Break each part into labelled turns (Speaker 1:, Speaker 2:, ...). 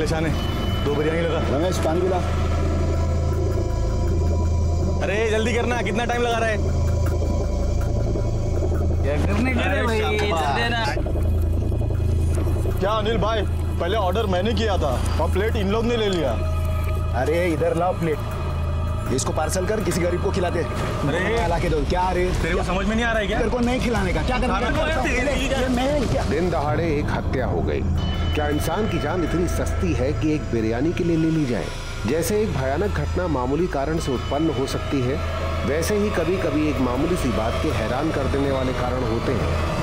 Speaker 1: ले शाने, 2 बिरयानी लगा।
Speaker 2: रमेश पानी पिला।
Speaker 1: अरे जल्दी करना, कितना टाइम लगा रहा है?
Speaker 3: क्या करने के रे भाई, जल्दी ना।
Speaker 1: क्या अनिल भाई, पहले ऑर्डर मैंने किया था और प्लेट इन लोग ने ले लिया।
Speaker 2: अरे इधर लाओ प्लेट, इसको पार्सल कर, किसी गरीब को खिला दे।
Speaker 1: अरे
Speaker 2: ला के दो। क्या रे,
Speaker 1: तेरे को समझ में नहीं आ रहा है क्या?
Speaker 2: तेरे को नहीं खिलाने का क्या करना?
Speaker 4: दिन दहाड़े एक हत्या हो गई। क्या इंसान की जान इतनी सस्ती है कि एक बिरयानी के लिए ले ली जाए? जैसे एक भयानक घटना मामूली कारण से उत्पन्न हो सकती है, वैसे ही कभी कभी एक मामूली सी बात के हैरान कर देने वाले कारण होते हैं।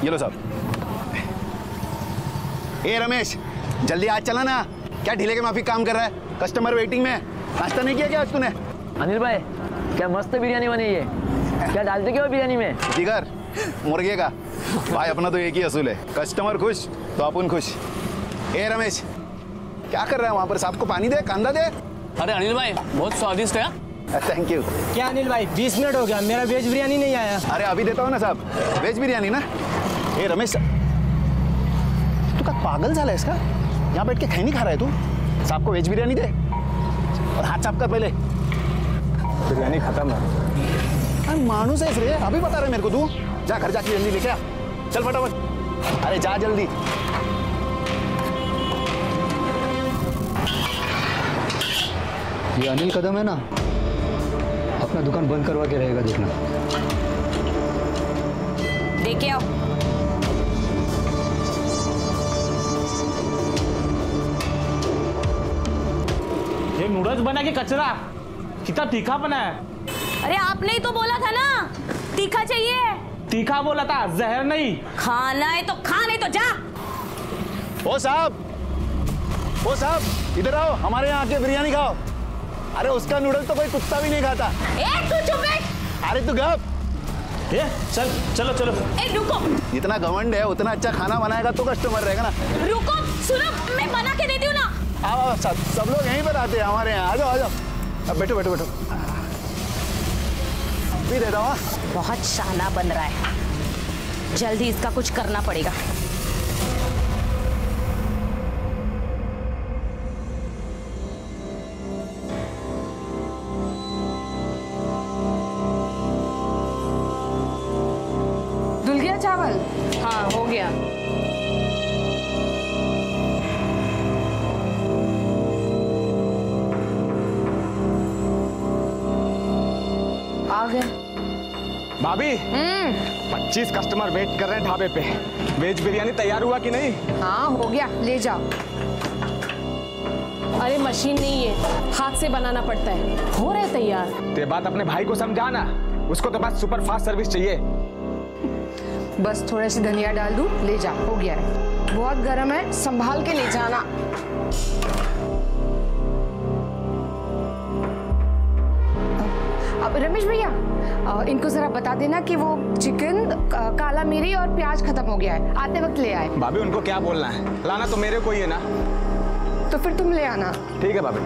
Speaker 2: ये लो साहब। ए रमेश, जल्दी आज चला ना। क्या ढीले के माफी काम कर रहा है? कस्टमर वेटिंग में। नाश्ता नहीं किया क्या आज तूने?
Speaker 3: अनिल भाई, क्या मस्त बिरयानी बनी है। क्या डालते क्या बिरयानी में?
Speaker 2: जिगर मुर्गे का। भाई अपना तो एक ही असूल है, कस्टमर खुश तो अपन खुश। ए रमेश, क्या कर रहा है वहां पर? साहब को पानी दे, कांदा दे।
Speaker 3: अरे अनिल भाई, बहुत स्वादिष्ट है।
Speaker 2: Thank you.
Speaker 5: क्या अनिल भाई, 20 मिनट हो गया, मेरा वेज बिरयानी नहीं आया।
Speaker 2: अरे अभी देता हूँ ना साहब, वेज बिरयानी ना। ए रमेश, तू का पागल झाला इसका? यहाँ बैठ के खाई नहीं खा रहा है तू? साहब को वेज बिरयानी दे और हाथ साफ कर पहले।
Speaker 1: बिरयानी खत्म है।
Speaker 2: अरे मानूस है इस रे, अभी बता रहा है मेरे को तू? जा घर जाके जल्दी लेके आ, चल फटाफट। अरे जा जल्दी।
Speaker 6: ये अनिल कदम है ना, अपना दुकान बंद करवा के रहेगा, देखना।
Speaker 7: देखे आओ।
Speaker 5: ये नूडल्स बना के कचरा, कितना तीखा बना है।
Speaker 7: अरे आपने ही तो बोला था ना तीखा चाहिए।
Speaker 5: तीखा बोला था, जहर नहीं।
Speaker 7: खाना है तो खा, नहीं तो जा।
Speaker 2: ओ साहब, ओ साहब, इधर आओ, हमारे यहाँ आके बिरयानी खाओ। अरे उसका नूडल तो कोई कुत्ता भी नहीं खाता।
Speaker 7: ए तू चुप बैठ।
Speaker 2: अरे तू गप।
Speaker 1: ये चल, चलो चलो।
Speaker 7: ए रुको।
Speaker 2: जितना घमंड है उतना अच्छा खाना बनाएगा तो कस्टमर रहेगा ना।
Speaker 7: रुको, सुनो, मैं बना के देती हूँ ना।
Speaker 2: आओ सब लोग यहीं पर आते हैं हमारे यहाँ। आ जाओ आ जाओ, अब बैठो बैठो बैठो। भी देता हूँ।
Speaker 7: बहुत शाना बन रहा है, जल्दी इसका कुछ करना पड़ेगा।
Speaker 8: धुल गया चावल?
Speaker 7: हाँ हो गया।
Speaker 8: आ गए।
Speaker 1: भाभी, 25 कस्टमर वेट कर रहे हैं ढाबे पे। वेज बिरयानी तैयार हुआ कि नहीं?
Speaker 8: हाँ हो गया, ले जाओ।
Speaker 9: अरे मशीन नहीं है, हाथ से बनाना पड़ता है। हो रहा है तैयार।
Speaker 1: ते बात अपने भाई को समझाना, उसको तो बस सुपर फास्ट सर्विस चाहिए।
Speaker 8: बस थोड़ा सी धनिया डाल दूं, ले जा, हो गया है। बहुत गर्म है, संभाल के ले जाना। अब रमेश भैया, इनको जरा बता देना कि वो चिकन, काला मिरी और प्याज खत्म हो गया है, आते वक्त ले आए।
Speaker 1: भाभी उनको क्या बोलना है, लाना तो मेरे को ही है ना।
Speaker 8: तो फिर तुम ले आना।
Speaker 1: ठीक है भाभी।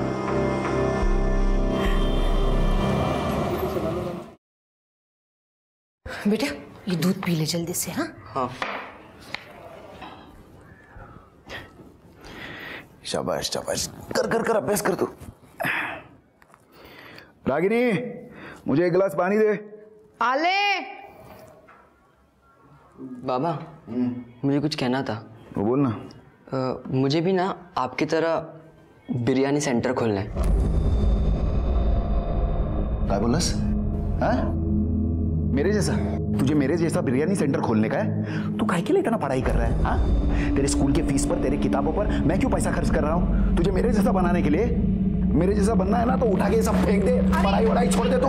Speaker 8: बेटा ये दूध पी ले जल्दी से। हाँ
Speaker 3: हाँ।
Speaker 2: शाबाश शाबाश, कर कर कर अभ्यास कर तू। रागिनी, मुझे एक गिलास पानी दे।
Speaker 8: आले।
Speaker 3: बाबा, मुझे कुछ कहना था।
Speaker 2: वो बोलना।
Speaker 3: मुझे भी ना आपकी तरह बिरयानी सेंटर खोलना है।
Speaker 2: क्या बोलस? हाँ? मेरे जैसा? तुझे मेरे जैसा बिरयानी सेंटर खोलने का है? तू काहे के लिए इतना पढ़ाई कर रहा है? हाँ? तेरे स्कूल के फीस पर, तेरे किताबों पर मैं क्यों पैसा खर्च कर रहा हूँ तुझे मेरे जैसा बनाने के लिए? मेरे जैसा बनना है ना तो उठा के सब फेंक दे, पढ़ाई वढ़ाई छोड़ दे। तू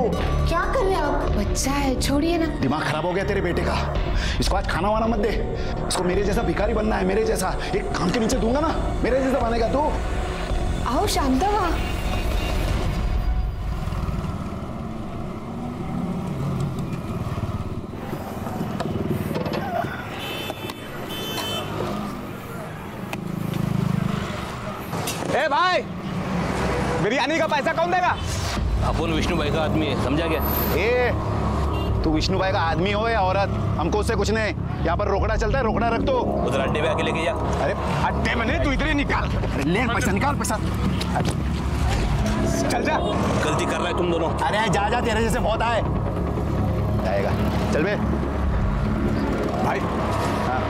Speaker 8: क्या कर रहे हो आप? बच्चा है, छोड़िए ना।
Speaker 2: दिमाग खराब हो गया तेरे बेटे का। इसको आज खाना वाना मत दे। इसको मेरे जैसा भिखारी बनना है, मेरे जैसा। एक काम के नीचे दूंगा ना, मेरे जैसा बनेगा तू।
Speaker 8: आओ शांतवा।
Speaker 1: ए भाई, बिरयानी का पैसा कौन देगा?
Speaker 5: अपन विष्णु भाई का आदमी है, समझा क्या?
Speaker 2: ए, तू विष्णु भाई का आदमी हो या औरत, हमको उससे कुछ नहीं। यहाँ पर रोकड़ा चलता है, रोकड़ा रख दो।
Speaker 5: उधर अड्डे पे आके लेके जा।
Speaker 2: अरे
Speaker 1: अड्डे में नहीं, तू इधर ही निकाल।
Speaker 2: ले पैसा, निकाल पैसा।
Speaker 1: चल जा।
Speaker 5: गलती कर रहा है तुम दोनों।
Speaker 2: अरे जा जा, तेरे जैसे बहुत आए जाएगा। चल बे
Speaker 1: भाई।
Speaker 2: हाँ।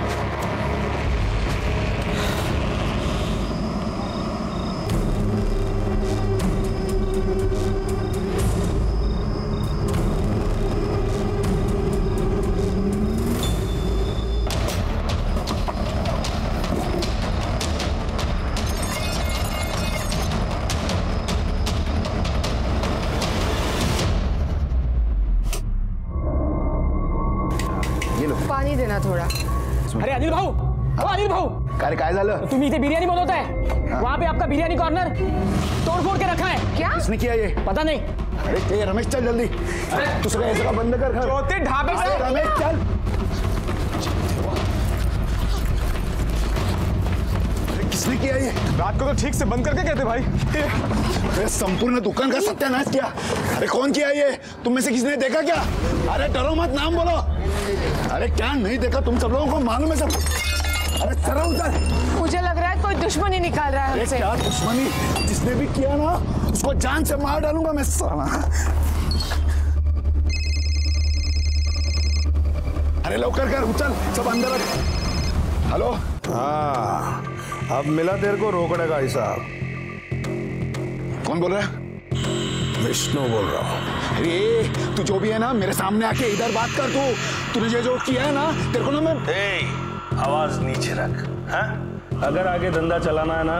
Speaker 8: पानी देना थोड़ा।
Speaker 5: अरे अनिल भाऊ, ओ अनिल भाऊ,
Speaker 2: काय झालं?
Speaker 5: तुम्ही इथे बिर्याणी बनवत आहे, वहाँ पे आपका बिर्याणी कॉर्नर तोड़-फोड़ के रखा है।
Speaker 8: क्या?
Speaker 2: किसने किया ये?
Speaker 5: पता नहीं।
Speaker 2: अरे रमेश चल जल्दी, तू सगळं हे सगळं बंद कर घर।
Speaker 1: ज्योति ढाबे से।
Speaker 2: रमेश चल। अरे किसने किया ये?
Speaker 1: रात को तो ठीक से बंद करके कहते भाई।
Speaker 2: अरे संपूर्ण दुकान का सत्यानाश किया। अरे कौन किया ये? तुम में से किसी ने देखा क्या? अरे डरो मत, नाम बोलो। अरे क्या नहीं देखा? तुम सब लोगों को मालूम है सब। अरे सर उतर।
Speaker 8: मुझे लग रहा है कोई दुश्मनी निकाल रहा है
Speaker 2: अरे
Speaker 8: हमसे।
Speaker 2: क्या दुश्मनी? जिसने भी किया ना, उसको जान से मार डालूंगा मैं साला। अरे लवकर कर, उचल, सब अंदर रख। हेलो।
Speaker 4: हाँ, अब मिला तेरे को रोकड़े का हिसाब।
Speaker 2: कौन बोल रहा है?
Speaker 4: विष्णु बोल रहा हूँ।
Speaker 2: अरे तू जो भी है ना, मेरे सामने आके इधर बात कर। तूने जो किया है ना, तेरे को ना मैं।
Speaker 10: आवाज नीचे रख। हाँ? अगर आगे धंधा चलाना है ना,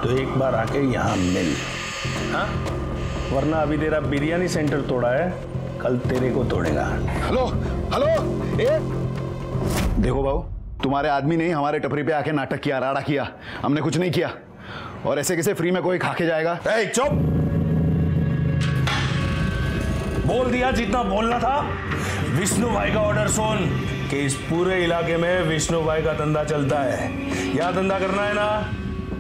Speaker 10: तो एक बार आके यहाँ मिल। हाँ? वरना अभी तेरा बिरयानी सेंटर तोड़ा है, कल तेरे को तोड़ेगा।
Speaker 2: Hello hello. ए देखो बाबू, तुम्हारे आदमी ने हमारे टपरी पे आके नाटक किया, राड़ा किया। हमने कुछ नहीं किया, और ऐसे कैसे फ्री में कोई खा के जाएगा?
Speaker 10: चुप। बोल दिया जितना बोलना था। विष्णु भाई का ऑर्डर सुन कि इस पूरे इलाके में विष्णु भाई का धंधा चलता है। यहाँ धंधा करना है ना,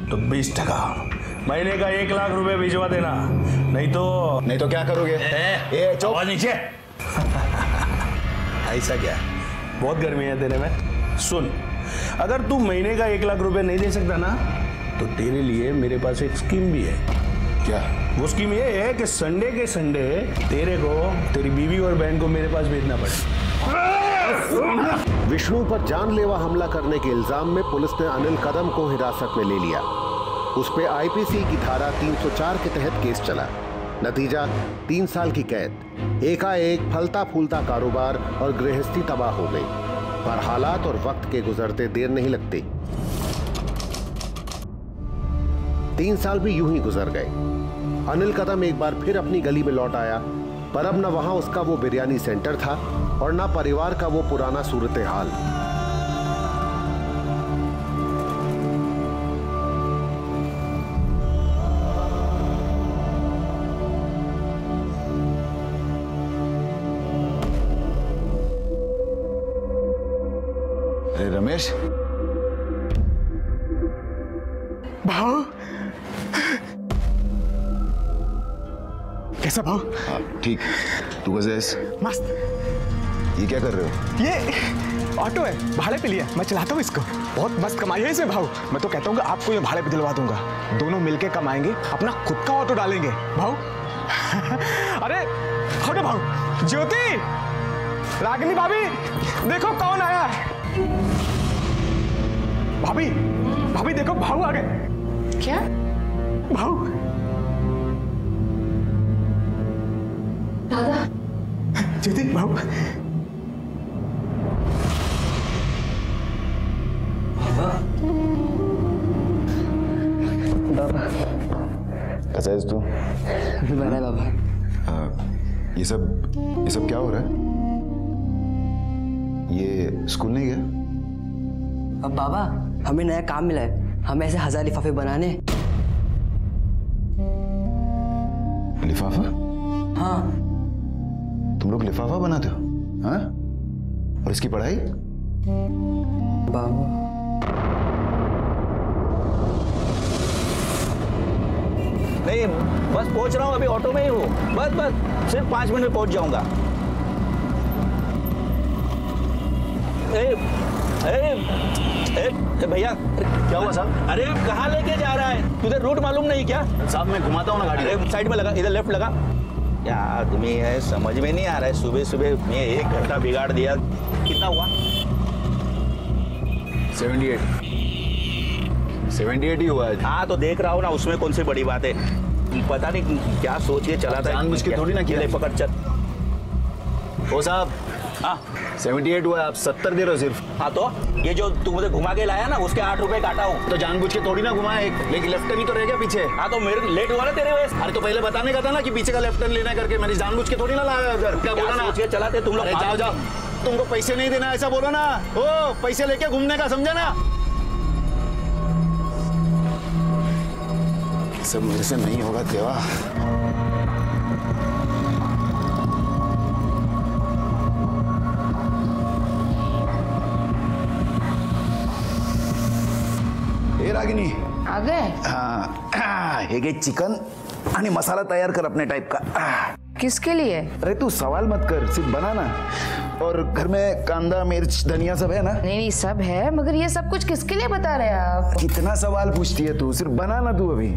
Speaker 10: तो 20% महीने का 1 लाख रुपए भिजवा देना, नहीं तो
Speaker 2: क्या करोगे?
Speaker 10: ए चुप। नीचे। ऐसा क्या? बहुत गर्मी है तेरे में। सुन, अगर तू महीने का 1 लाख रुपए नहीं दे सकता ना, तो तेरे लिए मेरे पास एक स्कीम भी है।
Speaker 2: क्या?
Speaker 10: वो स्कीम ये है कि संडे के संडे तेरे को तेरी बीवी और बहन को मेरे पास भेजना पड़े।
Speaker 4: विष्णु पर जानलेवा हमला करने के इल्जाम में पुलिस ने अनिल कदम को हिरासत में ले लिया। उस पे आईपीसी की धारा 304 के तहत केस चला। नतीजा 3 साल की कैद। एकाएक फलता फूलता कारोबार और गृहस्थी तबाह हो गई। पर हालात और वक्त के गुजरते देर नहीं लगती। 3 साल भी यूं ही गुजर गए। अनिल कदम एक बार फिर अपनी गली में लौट आया, पर अब न वहां उसका वो बिरयानी सेंटर था और न परिवार का वो पुराना सूरत हाल।
Speaker 2: अरे रमेश।
Speaker 1: भाव कैसा भाव?
Speaker 2: ठीक। तू कैसे है?
Speaker 1: मस्त।
Speaker 2: ये क्या कर रहे हो?
Speaker 1: ये ऑटो है, भाड़े पे लिया, मैं चलाता हूँ इसको। बहुत मस्त कमाई है इसमें भाव। मैं तो कहता हूँ कि आपको ये भाड़े पे दिलवा दूंगा। दोनों मिलके कमाएंगे, अपना खुद का ऑटो डालेंगे भाव। अरे ऑटो भाव। ज्योति, रागिनी भाभी, देखो कौन आया है। भाभी, भाभी देखो भाव आ गए।
Speaker 8: क्या?
Speaker 1: भाव।
Speaker 8: दादा।
Speaker 1: ज्योति, भाव।
Speaker 3: बाबा।
Speaker 2: कैसा है तू?
Speaker 3: बड़ा है बाबा।
Speaker 2: ये सब क्या हो रहा है? ये स्कूल नहीं गया?
Speaker 3: अब बाबा, हमें नया काम मिला है, हमें ऐसे 1000 लिफाफे बनाने।
Speaker 2: लिफाफा?
Speaker 3: हाँ।
Speaker 2: तुम लोग लिफाफा बनाते हो? हाँ? और इसकी पढ़ाई?
Speaker 3: बाबा
Speaker 11: नहीं बस पहुंच रहा हूँ, अभी ऑटो में ही हूँ। बस सिर्फ 5 मिनट में पहुंच जाऊंगा। भैया
Speaker 2: क्या हुआ साहब?
Speaker 11: अरे कहाँ लेके जा रहा है? तुझे रूट मालूम नहीं क्या?
Speaker 2: साहब मैं घुमाता हूँ ना गाड़ी।
Speaker 11: साइड में लगा, इधर लेफ्ट लगा। क्या आदमी है, समझ में नहीं आ रहा है। सुबह सुबह ये 1 घंटा बिगाड़ दिया। कितना हुआ?
Speaker 2: 78 ही हुआ है।
Speaker 11: हाँ तो देख रहा हूँ ना, उसमें कौन सी बड़ी बात है। पता नहीं क्या सोच के चला था।
Speaker 2: जानबूझ के थोड़ी ना किया।
Speaker 11: पकड़ चल।
Speaker 2: ओ साहब,
Speaker 11: हाँ
Speaker 2: 78 हुआ है, आप 70 दे रहे हो सिर्फ।
Speaker 11: हाँ तो ये जो तू मुझे घुमा के लाया ना, उसके 8 रुपए काटा हूँ।
Speaker 2: तो जानबूझ के थोड़ी ना घुमाया, एक लेकिन लेफ्ट टर्न ही तो रह गया पीछे।
Speaker 11: हाँ तो मेरे लेट हुआ ना तेरे वजह।
Speaker 2: अरे तो पहले बताने का था ना कि पीछे का लेफ्ट टर्न लेना करके, मैंने जानबूझ के थोड़ी ना लाया उधर। क्या बोला ना,
Speaker 11: सोच के चलाते तुम लोग।
Speaker 2: जाओ जाओ, तुमको पैसे नहीं देना ऐसा बोलो ना। ओ पैसे लेके घूमने का, समझा ना? सब मेरे से नहीं होगा देवा। रागिनी
Speaker 8: आ गए?
Speaker 2: हाँ, हे घे चिकन आणि मसाला तैयार कर अपने टाइप का।
Speaker 8: किसके लिए?
Speaker 2: अरे तू सवाल मत कर, सिर्फ बनाना। और घर में कांदा मिर्च धनिया सब है ना?
Speaker 8: नहीं सब है, मगर ये सब कुछ किसके लिए बता रहे हैं आप?
Speaker 2: कितना सवाल पूछती है तू, सिर्फ बनाना तू अभी।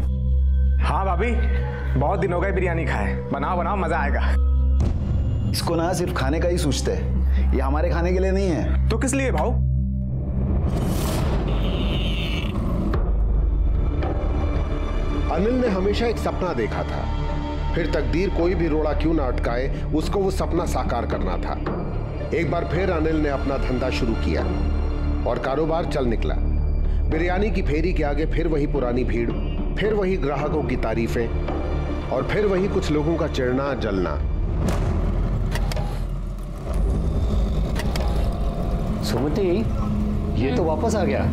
Speaker 1: हाँ भाभी, बहुत दिन हो गए बिरयानी खाए। बनाओ बनाओ, मजा आएगा।
Speaker 2: इसको ना सिर्फ खाने का ही सोचते है, ये हमारे खाने के लिए नहीं है।
Speaker 1: तो किस लिए भाऊ?
Speaker 4: अनिल ने हमेशा एक सपना देखा था, फिर तकदीर कोई भी रोड़ा क्यों ना अटकाए, उसको वो सपना साकार करना था। एक बार फिर अनिल ने अपना धंधा शुरू किया और कारोबार चल निकला। बिरयानी की फेरी के आगे फिर वही पुरानी भीड़, फिर वही ग्राहकों की तारीफें और फिर वही कुछ लोगों का चिढ़ना जलना।
Speaker 6: सुमति, ये तो वापस आ गया।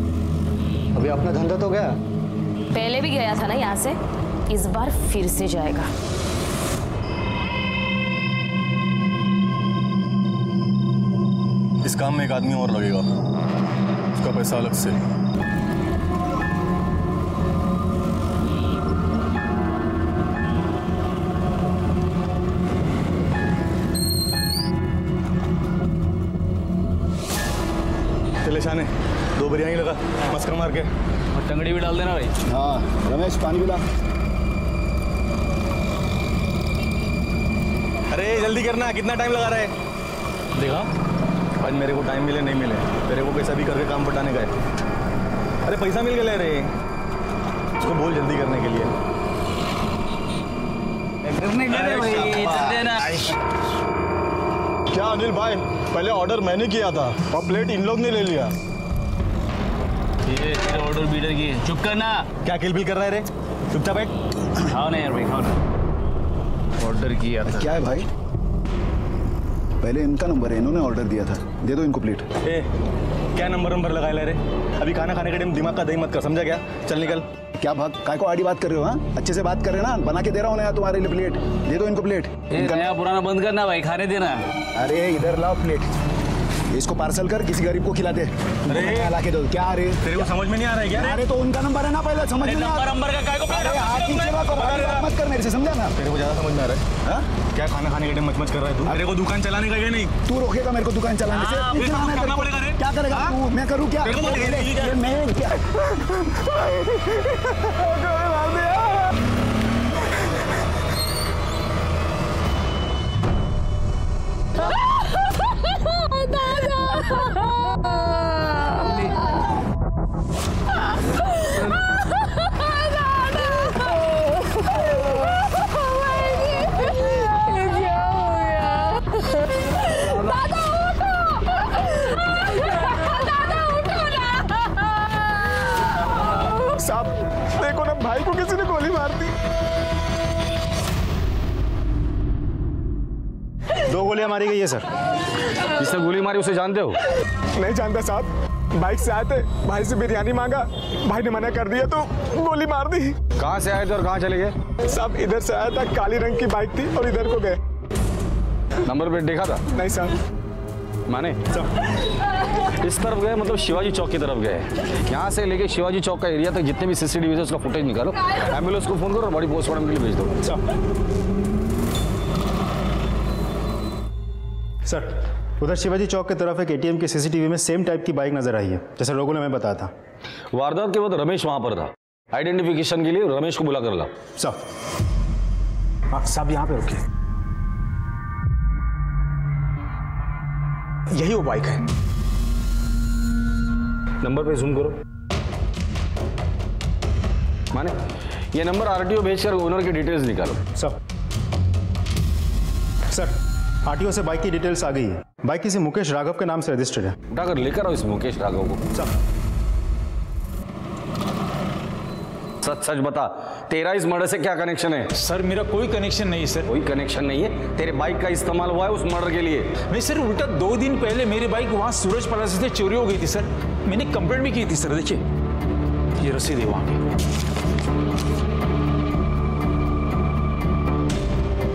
Speaker 6: अभी अपना धंधा तो गया।
Speaker 7: पहले भी गया था ना यहाँ से, इस बार फिर से जाएगा।
Speaker 12: इस काम में एक आदमी और लगेगा, उसका पैसा अलग से। चले शाने, 2 बिरयानी लगा, मस्का मार के। और टंगड़ी भी डाल देना भाई।
Speaker 2: हाँ रमेश, पानी पिला।
Speaker 12: अरे जल्दी करना, कितना टाइम लगा रहा है? देखा, आज मेरे को टाइम मिले नहीं मिले, तेरे को कैसा भी करके काम पटाने का है। अरे पैसा मिल गया रे, उसको बोल जल्दी करने के लिए। क्या अनिल भाई, पहले ऑर्डर मैंने किया था और प्लेट इन लोग ने ले लिया।
Speaker 5: ये तेरा ऑर्डर बीडर की, चुप करना।
Speaker 12: क्या किलबिल कर रहा है रे? चुपचाप बैठ।
Speaker 5: खाओ ना यार भाई, खाओ ना। ऑर्डर किया था।
Speaker 2: क्या है भाई? पहले इनका नंबर है, इन्होंने ऑर्डर दिया था, दे दो इनको प्लेट।
Speaker 12: ए, क्या नंबर लगा ले रे? अभी खाना खाने के टाइम दिमाग का दही मत कर, समझा क्या? चल निकल।
Speaker 2: क्या भाग, काय को आड़ी बात कर रहे हो? हाँ अच्छे से बात कर रहे हो ना, बना के दे रहा हूँ ना तुम्हारे लिए प्लेट, दे दो इनको प्लेट।
Speaker 5: नया पुराना बंद करना भाई, खाने देना।
Speaker 2: अरे इधर लाओ प्लेट, इसको पार्सल कर, किसी गरीब को खिला दे। अरे ला के दो। क्या अरे
Speaker 12: तेरे को समझ में नहीं आ रहा है क्या?
Speaker 2: अरे तो उनका नंबर है ना, पहले समझ में
Speaker 5: नंबर का काय को
Speaker 2: मत कर मेरे से, समझा ना?
Speaker 12: तेरे को ज्यादा समझ में आ रहा है? क्या खाना खाने के टाइम मच कर रहा है तू? तेरे को दुकान चलाने का या नहीं?
Speaker 2: तू रोकेगा मेरे को दुकान चलाने से? क्या करेगा तू? मैं करूँ क्या? मैं क्या?
Speaker 1: साहब देखो ना, भाई को किसी ने गोली मार दी।
Speaker 12: 2 गोलियां मारी गई है सर। जिसने गोली मारी उसे जानते हो?
Speaker 1: नहीं जानता साहब, बाइक से आए थे, भाई से बिरयानी मांगा, भाई ने मना कर दिया तो गोली मार दी।
Speaker 12: कहाँ से आए थे और कहाँ चले गए?
Speaker 1: साहब इधर से आया था, काली रंग की बाइक थी और इधर को गए।
Speaker 12: नंबर प्लेट देखा था?
Speaker 1: नहीं साहब।
Speaker 13: माने इस तरफ गए मतलब शिवाजी चौक की तरफ गए। यहाँ से लेके शिवाजी चौक का एरिया तक जितने भी सीसीटीवी है उसका फुटेज निकालो, एम्बुलेंस को फोन करो और बॉडी पोस्टमार्टम के लिए भेज दो।
Speaker 12: सर उधर शिवाजी चौक की तरफ एक एटीएम के सीसीटीवी में सेम टाइप की बाइक नजर आई है जैसे लोगों ने हमें बताया था।
Speaker 13: वारदात के वक्त रमेश वहां पर था। आइडेंटिफिकेशन के लिए रमेश को बुला कर ला।
Speaker 1: साहब यहाँ पे रुकिए। यही वो बाइक है।
Speaker 13: नंबर पे जूम करो। माने ये नंबर आरटीओ भेजकर ओनर की डिटेल्स निकालो।
Speaker 12: सर आरटीओ से बाइक की डिटेल्स आ गई है। बाइक किसी मुकेश राघव के नाम से रजिस्टर्ड है।
Speaker 13: उठाकर लेकर आओ इस मुकेश राघव को। सच सच बता, तेरा इस मर्डर से क्या कनेक्शन है?
Speaker 5: सर मेरा कोई कनेक्शन नहीं है सर।
Speaker 13: कोई कनेक्शन नहीं है? तेरे बाइक का इस्तेमाल हुआ है उस मर्डर के लिए?
Speaker 5: नहीं सर, उल्टा 2 दिन पहले मेरी बाइक वहां सूरज प्लाजा से चोरी हो गई थी सर। मैंने कंप्लेंट भी की थी सर। देखिए ये रसीद है वहां की।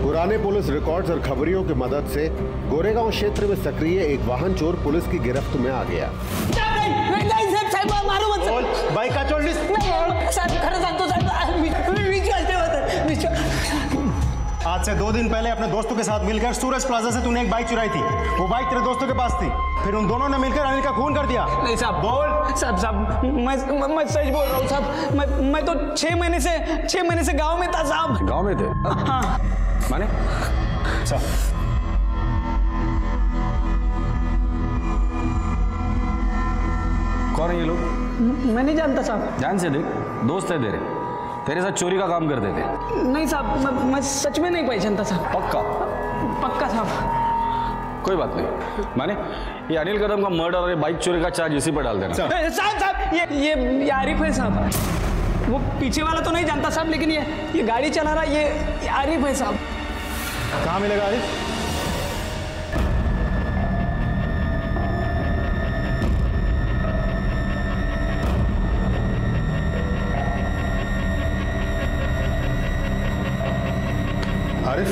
Speaker 4: पुराने पुलिस रिकॉर्ड्स और खबरियों की मदद से गोरेगांव क्षेत्र में सक्रिय एक वाहन चोर पुलिस की गिरफ्त में आ गया।
Speaker 12: बाइक का चोर लिस्ट आज से 2 दिन पहले अपने दोस्तों के साथ मिलकर सूरज प्लाजा से तूने एक बाइक चुराई थी। वो बाइक तेरे दोस्तों के पास थी, फिर उन दोनों ने मिलकर अनिल का खून कर दिया।
Speaker 14: नहीं साहब,
Speaker 12: बोल।
Speaker 14: साहब मैं सच बोल रहा हूँ साहब। मैं तो 6 महीने से गांव में था साहब।
Speaker 13: गांव में थे?
Speaker 14: हाँ।
Speaker 13: माने कौन है ये लोग?
Speaker 14: मैं नहीं जानता साहब।
Speaker 13: ध्यान से देख, दोस्त है तेरे साथ चोरी का काम करते थे।
Speaker 14: नहीं साहब, मैं सच में नहीं पहचानता साहब। पक्का साहब।
Speaker 13: कोई बात नहीं। माने ये अनिल कदम का मर्डर और ये बाइक चोरी का चार्ज इसी पर डाल देना।
Speaker 14: साहब ये आरिफ है साहब। वो पीछे वाला तो नहीं जानता साहब, लेकिन ये गाड़ी चला रहा ये आरिफ है साहब।
Speaker 12: कहाँ मिलेगा आरिफ? आरिफ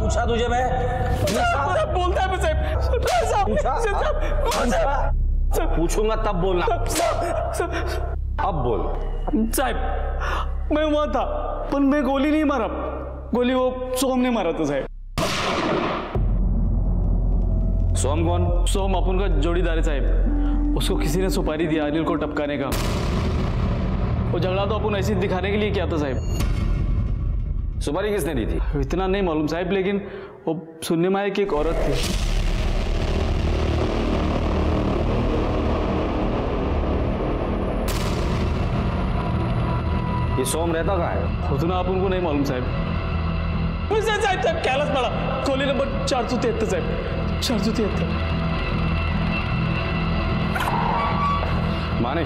Speaker 13: पूछा तुझे मैं?
Speaker 14: बोलता है
Speaker 13: पूछूंगा तब बोलना। अब बोल।
Speaker 14: साहब मैं वहां था पर मैं गोली नहीं मारा। गोली वो सोम ने मारा था साहब।
Speaker 13: सोम कौन?
Speaker 14: सोम अपन का जोड़ीदार है साहब। उसको किसी ने सुपारी दिया अनिल को टपकाने का। वो झगड़ा तो अपन ऐसे दिखाने के लिए किया था साहब।
Speaker 13: सुपारी किसने दी थी?
Speaker 14: इतना नहीं मालूम साहब, लेकिन वो सुनने में आया कि एक औरत थी।
Speaker 13: ये सोम रहता कहाँ है?
Speaker 14: उतना आप उनको नहीं मालूम साहब। साहब कैलाश पड़ा, खोली नंबर 473 साहब। 473।
Speaker 13: माने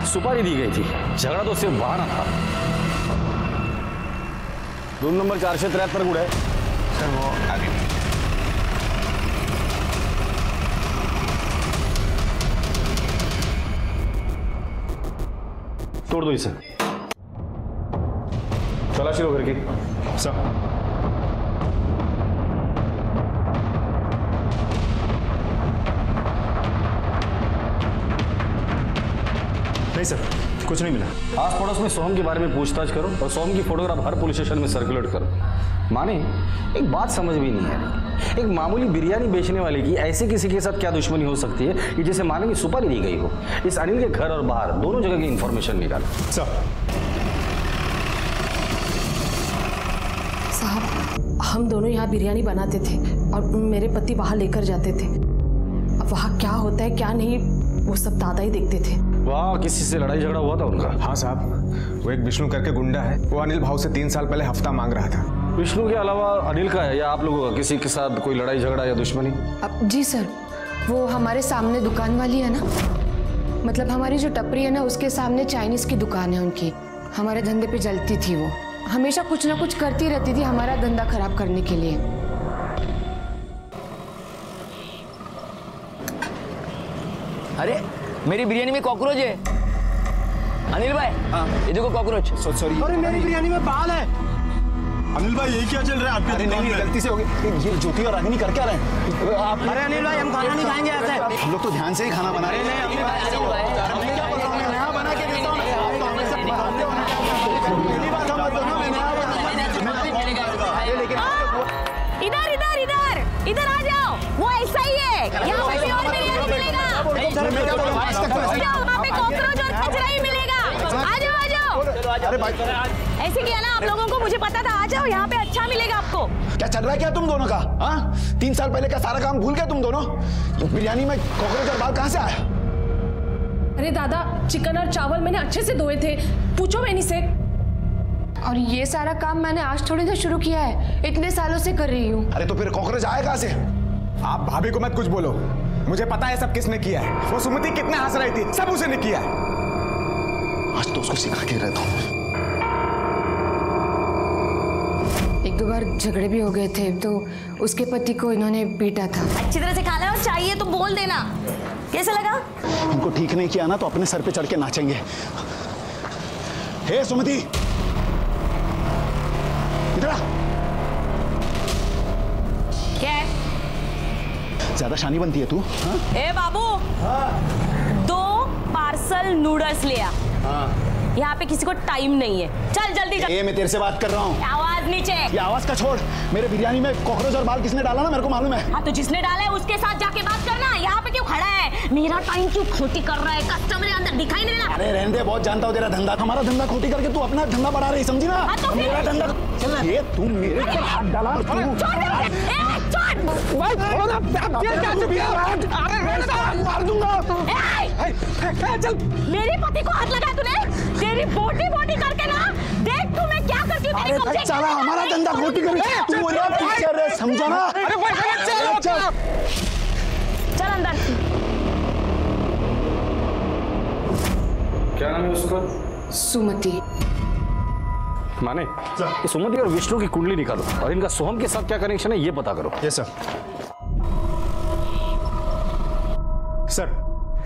Speaker 13: सुपारी दी गई थी, झगड़ा तो सिर्फ बहाना था। रूम नंबर 473 गुड़ है
Speaker 11: सर। वो आगे
Speaker 13: तोड़ दो इसे। तलाशी लो करके।
Speaker 12: सर नहीं सर, कुछ नहीं मिला।
Speaker 13: आस पड़ोस में सोम के बारे में पूछताछ करो और सोम की फोटोग्राफ हर पुलिस स्टेशन में सर्कुलेट करो। माने एक बात समझ भी नहीं है, एक मामूली बिरयानी बेचने वाले की ऐसे किसी के साथ क्या दुश्मनी हो सकती है कि जैसे माने की सुपारी दी गई हो। इस अनिल के घर और बाहर दोनों जगह की इंफॉर्मेशन निकालो।
Speaker 8: साहब हम दोनों यहाँ बिरयानी बनाते थे और मेरे पति वहाँ लेकर जाते थे। अब वहाँ क्या होता है क्या नहीं वो सब दादा ही देखते थे।
Speaker 13: वाह, किसी से लड़ाई झगड़ा हुआ था उनका?
Speaker 1: हाँ साहब, वो एक विष्णु करके गुंडा है। वो अनिल भाव से 3 साल पहले हफ्ता मांग रहा था।
Speaker 13: विष्णु के अलावा अनिल का है या आप लोगों का किसी के साथ कोई लड़ाई झगड़ा या दुश्मनी?
Speaker 8: जी सर, वो हमारे सामने दुकान वाली है ना, मतलब हमारी जो टपरी है ना उसके सामने चाइनीज की दुकान है उनकी। हमारे धंधे पे जलती थी वो, हमेशा कुछ ना कुछ करती रहती थी हमारा धंधा खराब करने के लिए।
Speaker 3: अरे मेरी बिरयानी में कॉकरोच है अनिल भाई। ये देखो कॉकरोच।
Speaker 12: सॉरी।
Speaker 14: अरे मेरी बिरयानी में बाल है।
Speaker 12: अनिल भाई ये क्या चल रहा है आपके?
Speaker 2: अरे नहीं, गलती से हो गई। ये ज्योति और रागिनी कर क्या रहे हैं आप?
Speaker 15: अरे अनिल भाई हम खाना नहीं खाएंगे ऐसे।
Speaker 2: हम लोग तो ध्यान से ही खाना बना रहे हैं।
Speaker 15: नया बना के देता हूँ।
Speaker 7: इधर इधर इधर इधर आ जाओ, वो ऐसा ही है। यहाँ पे और बिरयानी मिलेगा, वहाँ पे कॉकरोच और कचरा ही मिलेगा। आ जाओ आ जाओ।
Speaker 2: अरे भाई
Speaker 7: ऐसे किया ना आप लोगों को, मुझे पता था। आ जाओ, यहाँ पे अच्छा मिलेगा आपको।
Speaker 2: क्या चल रहा है क्या तुम दोनों का? हाँ, 3 साल पहले का सारा काम भूल गए तुम दोनों? तो बिरयानी में कॉकरोच और बाल कहाँ से आया?
Speaker 9: अरे दादा, चिकन और चावल मैंने अच्छे से धोए थे, पूछो मैनी से।
Speaker 8: और ये सारा काम मैंने आज थोड़ी ना शुरू किया है, इतने सालों से कर रही हूँ।
Speaker 2: अरे तो फिर कॉकरोच आया कहाँ से?
Speaker 1: आप भाभी को मत कुछ बोलो, मुझे पता है सब किसने किया है। वो सुमति कितना हंस रही थी, सब उसे ने किया है।
Speaker 2: आज तो उसको सिखा के रहता हूँ।
Speaker 8: 1-2 बार झगड़े भी हो गए थे, तो उसके पति को इन्होंने पीटा था।
Speaker 7: अच्छी तरह से खा लो, चाहिए तो बोल देना। कैसा लगा?
Speaker 2: इनको ठीक नहीं किया ना तो अपने सर पे चढ़ के नाचेंगे। हे सुमति, इधर आ।
Speaker 7: क्या है?
Speaker 2: ज्यादा शानी बनती है तू? हाँ?
Speaker 7: ए बाबू, 2 पार्सल नूडल्स ले आ। यहाँ पे किसी को टाइम नहीं है, चल जल्दी
Speaker 2: ये मैं तेरे से बात कर रहा हूँ।
Speaker 7: आवाज नीचे।
Speaker 2: ये आवाज का छोड़, मेरे बिरयानी में कॉकरोच और बाल किसने डाला ना मेरे को मालूम है।
Speaker 7: हाँ तो जिसने डाला है उसके साथ जाके बात करना। यहाँ पे क्यों खड़ा है? मेरा टाइम क्यों खोटी कर रहा है? कस्टमर अंदर दिखाई नहीं देना।
Speaker 2: अरे रहने दे, बहुत जानता हूँ तेरा धंधा। हमारा धंधा खोटी करके तू अपना धंधा बढ़ा रही, समझी ना?
Speaker 7: हाँ तो
Speaker 2: मेरा धंधा ये तू मेरे पे हाथ डाला। मार दूंगा।
Speaker 7: मेरे पति को हाथ लगा तूने? तेरी बोटी बोटी करके ना, देख तू मैं क्या करती हूँ।
Speaker 2: अरे भाई साला हमारा धंधा खोटी करके तू मेरा पिक्चर है, समझा ना?
Speaker 7: चल अंदर।
Speaker 13: क्या नाम है उसका?
Speaker 8: सुमति।
Speaker 13: माने ये सुमति और विष्णु की कुंडली निकालो और इनका सोहम के साथ क्या कनेक्शन है ये पता करो।
Speaker 12: Yes sir. सर,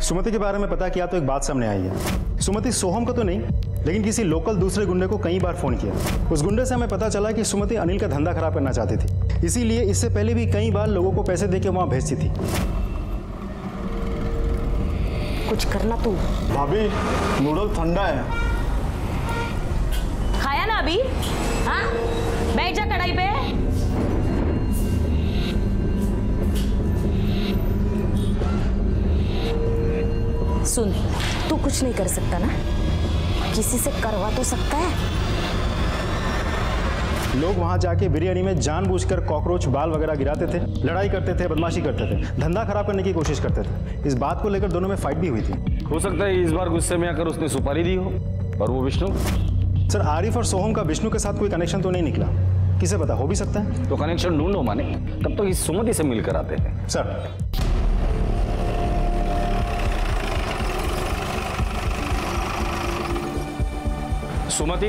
Speaker 12: सुमति के बारे में पता किया तो एक बात सामने आई है। सुमति सोहम को तो नहीं, लेकिन किसी लोकल दूसरे गुंडे को कई बार फोन किया। उस गुंडे से हमें पता चला कि सुमति अनिल का धंधा खराब करना चाहती थी, इसीलिए इससे पहले भी कई बार लोगों को पैसे देके वहां भेजती थी।
Speaker 7: कुछ करना तू।
Speaker 12: भाभी, नूडल ठंडा है।
Speaker 7: खाया ना अभी? हाँ, बैठ जा कढ़ाई पे। सुन, तू कुछ नहीं कर सकता ना, किसी से करवा तो सकता है।
Speaker 12: लोग वहां जाके बिरयानी में जानबूझकर कॉकरोच बाल वगैरह गिराते थे, लड़ाई करते थे, बदमाशी करते थे, धंधा खराब करने की कोशिश करते थे। इस बात को लेकर दोनों में फाइट भी हुई थी।
Speaker 13: हो सकता है इस बार गुस्से में आकर उसने सुपारी दी हो। और वो विष्णु?
Speaker 12: सर, आरिफ और सोहम का विष्णु के साथ कोई कनेक्शन तो नहीं निकला, किसे पता, हो भी सकता है।
Speaker 13: तो कनेक्शन ढूंढो माने, तब तो इस सुमति से मिलकर आते हैं।
Speaker 12: सर,
Speaker 13: सुमति।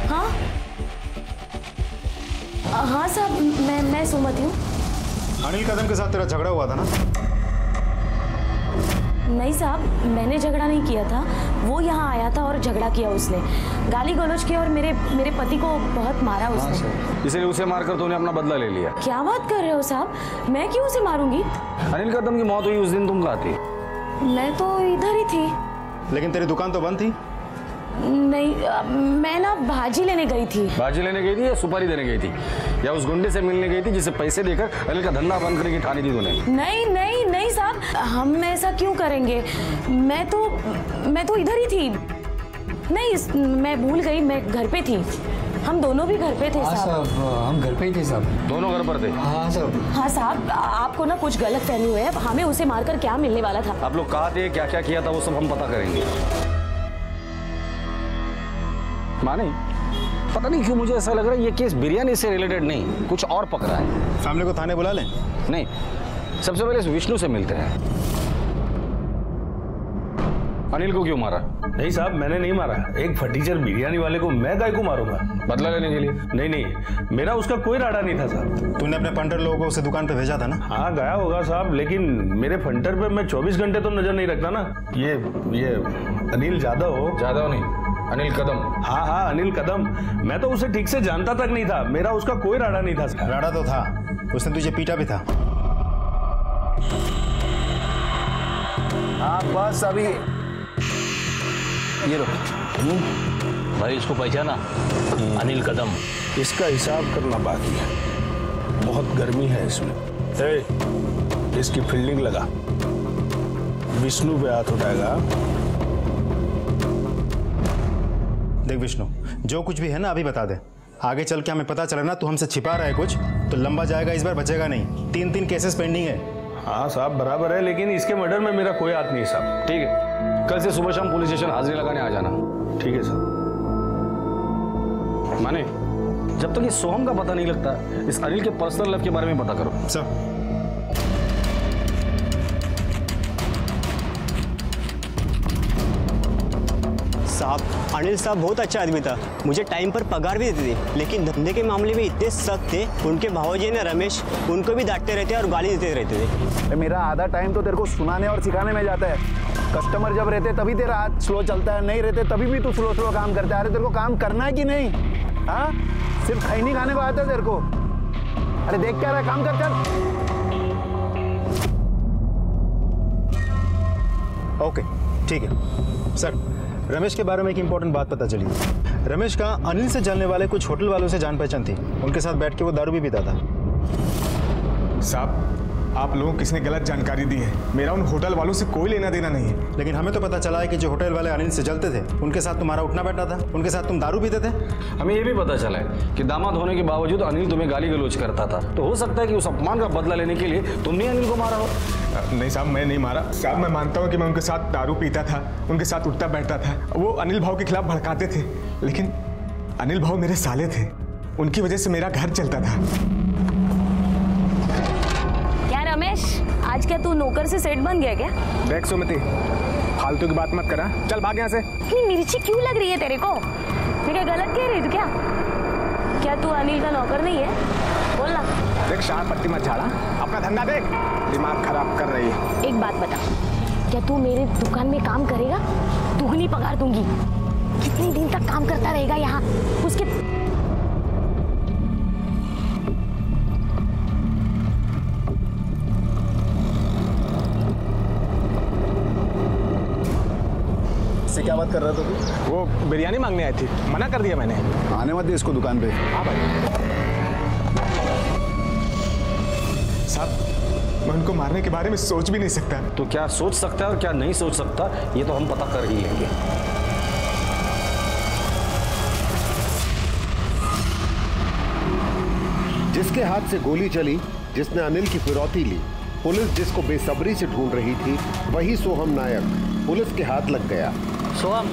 Speaker 7: हाँ हाँ साहब, मैं सुमति हूँ।
Speaker 12: अनिल कदम के साथ तेरा झगड़ा हुआ था ना?
Speaker 7: नहीं साहब, मैंने झगड़ा नहीं किया था। वो यहाँ आया था और झगड़ा किया उसने, गाली गलौज किया और मेरे पति को बहुत मारा उसने।
Speaker 13: इसलिए उसे मारकर तूने अपना बदला ले लिया।
Speaker 7: क्या बात कर रहे हो साहब, मैं क्यों उसे मारूंगी?
Speaker 13: अनिल कदम की मौत हुई उस दिन तुम कहाँ थी?
Speaker 7: मैं तो इधर ही थी।
Speaker 12: लेकिन तेरी दुकान तो बंद थी।
Speaker 7: नहीं, मैं ना भाजी लेने गई थी।
Speaker 13: भाजी लेने गई थी या सुपारी देने गई थी या उस गुंडे से मिलने गई थी जिसे पैसे देकर अनिल का धंधा बंद करने की ठानी थी तूने?
Speaker 7: नहीं नहीं नहीं साहब, हम ऐसा क्यों करेंगे? मैं तो इधर ही थी। नहीं, मैं भूल गई, मैं घर पे थी। हम दोनों भी घर पे थे साहब।
Speaker 6: हम घर पे ही थे साहब।
Speaker 13: दोनों घर पर थे?
Speaker 6: हाँ साहब।
Speaker 7: हाँ साहब, आपको ना कुछ गलत फहमी हुई है। हमें उसे मारकर क्या मिलने वाला था?
Speaker 13: आप लोग कहाँ थे, क्या क्या किया था, वो सब हम पता करेंगे। माने पता नहीं क्यों मुझे ऐसा लग रहा है ये केस बिरयानी से रिलेटेड नहीं, कुछ और पकड़ा है।
Speaker 12: फैमिली को थाने बुला लें?
Speaker 13: नहीं, सबसे पहले इस विष्णु से मिलते हैं। अनिल को क्यों मारा?
Speaker 10: नहीं साहब, मैंने नहीं मारा। एक फटीचर बिरयानी वाले को मैं गाय को मारूंगा
Speaker 13: बदला लेने के लिए?
Speaker 10: नहीं, मेरा उसका कोई राडा नहीं था साहब।
Speaker 12: तूने अपने फंटर लोगों को उसे दुकान पे भेजा था ना?
Speaker 10: हाँ गया होगा साहब, लेकिन मेरे फंटर पे मैं 24 घंटे तो नजर नहीं रखता ना। ये अनिल जादव
Speaker 13: नहीं,
Speaker 10: अनिल कदम? हाँ हाँ, अनिल कदम। मैं तो उसे ठीक से जानता तक नहीं था, मेरा उसका कोई राड़ा नहीं था।
Speaker 12: राड़ा तो था, उसने तुझे पीटा भी था।
Speaker 2: हाँ बस अभी ये लो।
Speaker 11: भाई इसको पहचाना? अनिल कदम।
Speaker 10: इसका हिसाब करना बाकी है, बहुत गर्मी है इसमें। इसकी फील्डिंग लगा, विष्णु पे हाथ उठाएगा।
Speaker 12: देख विष्णु, जो कुछ भी है ना अभी बता दे, आगे चल के हमें पता चला ना तू हमसे छिपा रहा है कुछ तो लंबा जाएगा, इस बार बचेगा नहीं। 3 केसेस पेंडिंग है।
Speaker 10: हाँ साहब बराबर है, लेकिन इसके मर्डर में मेरा कोई हाथ नहीं साहब।
Speaker 13: ठीक है, कल से सुबह शाम पुलिस स्टेशन हाजिरी लगाने आ जाना।
Speaker 10: ठीक है साहब।
Speaker 13: माने जब तक ये सोहम का पता नहीं लगता, इस अनिल के पर्सनल लाइफ के बारे में पता करो।
Speaker 12: सर
Speaker 16: साहब, अनिल साहब बहुत अच्छा आदमी था, मुझे टाइम पर पगार भी देते थे, लेकिन धंधे के मामले में इतने सख्त थे। उनके भावजी ने रमेश, उनको भी डांटते रहते और गाली देते रहते थे।
Speaker 2: मेरा आधा टाइम तो तेरे को सुनाने और सिखाने में जाता है। कस्टमर जब रहते तभी तेरा हाथ स्लो चलता है, नहीं रहते तभी भी तू स्लो काम करता है। अरे तेरे को काम करना है कि नहीं? हाँ, सिर्फ खैनी खाने को आता है तेरे को? अरे देख क्या रहा है, काम कर चल।
Speaker 12: ओके ठीक है सर। रमेश के बारे में एक इंपॉर्टेंट बात पता चली। रमेश का अनिल से चलने वाले कुछ होटल वालों से जान पहचान थी, उनके साथ बैठ के वो दारू भी पीता था।
Speaker 1: साहब, आप लोगों को किसने गलत जानकारी दी है? मेरा उन होटल वालों से कोई लेना देना नहीं है।
Speaker 12: लेकिन हमें तो पता चला है कि जो होटल वाले अनिल से चलते थे उनके साथ तुम्हारा उठना बैठा था, उनके साथ तुम दारू पीते थे।
Speaker 13: हमें ये भी पता चला है कि दामाद होने के बावजूद अनिल तुम्हें गाली गलौज करता था, तो हो सकता है कि उस अपमान का बदला लेने के लिए तुमने अनिल को मारा हो।
Speaker 1: नहीं साहब, मैं नहीं मारा साहब। मैं मानता हूँ कि मैं उनके साथ दारू पीता था, उनके साथ उठता बैठता था, वो अनिल भाव के खिलाफ भड़काते थे, लेकिन अनिल भाव मेरे साले थे, उनकी वजह से मेरा घर चलता था।
Speaker 7: क्या रमेश, आज क्या तू नौकर से सेट बन गया क्या?
Speaker 1: देख सुमति, फालतू की बात मत करा, चल भाग यहाँ से।
Speaker 7: इतनी मिर्ची क्यों लग रही है तेरे को? मैं क्या गलत कह रही हूँ क्या? क्या तू अनिल का नौकर नहीं है? बोल ना।
Speaker 1: देख शान पत्ती मत झाड़ा, अपना धंधा देख, दिमाग खराब कर रही है।
Speaker 7: एक बात बता, क्या तू मेरे दुकान में काम करेगा? दुगनी पगार दूंगी। कितने दिन तक काम करता रहेगा यहाँ? उसके
Speaker 2: इससे क्या बात कर रहा था तू?
Speaker 1: वो बिरयानी मांगने आई थी, मना कर दिया मैंने।
Speaker 2: आने मत दे इसको दुकान पे।
Speaker 1: हाँ भाई साहब, मैं उनको मारने के बारे में सोच भी नहीं सकता।
Speaker 13: तो क्या सोच सकता है और क्या नहीं सोच सकता, ये तो हम पता कर ही लेंगे।
Speaker 4: जिसके हाथ से गोली चली, जिसने अनिल की फिरौती ली, पुलिस जिसको बेसब्री से ढूंढ रही थी, वही सोहम नायक पुलिस के हाथ लग गया।
Speaker 14: सोहम?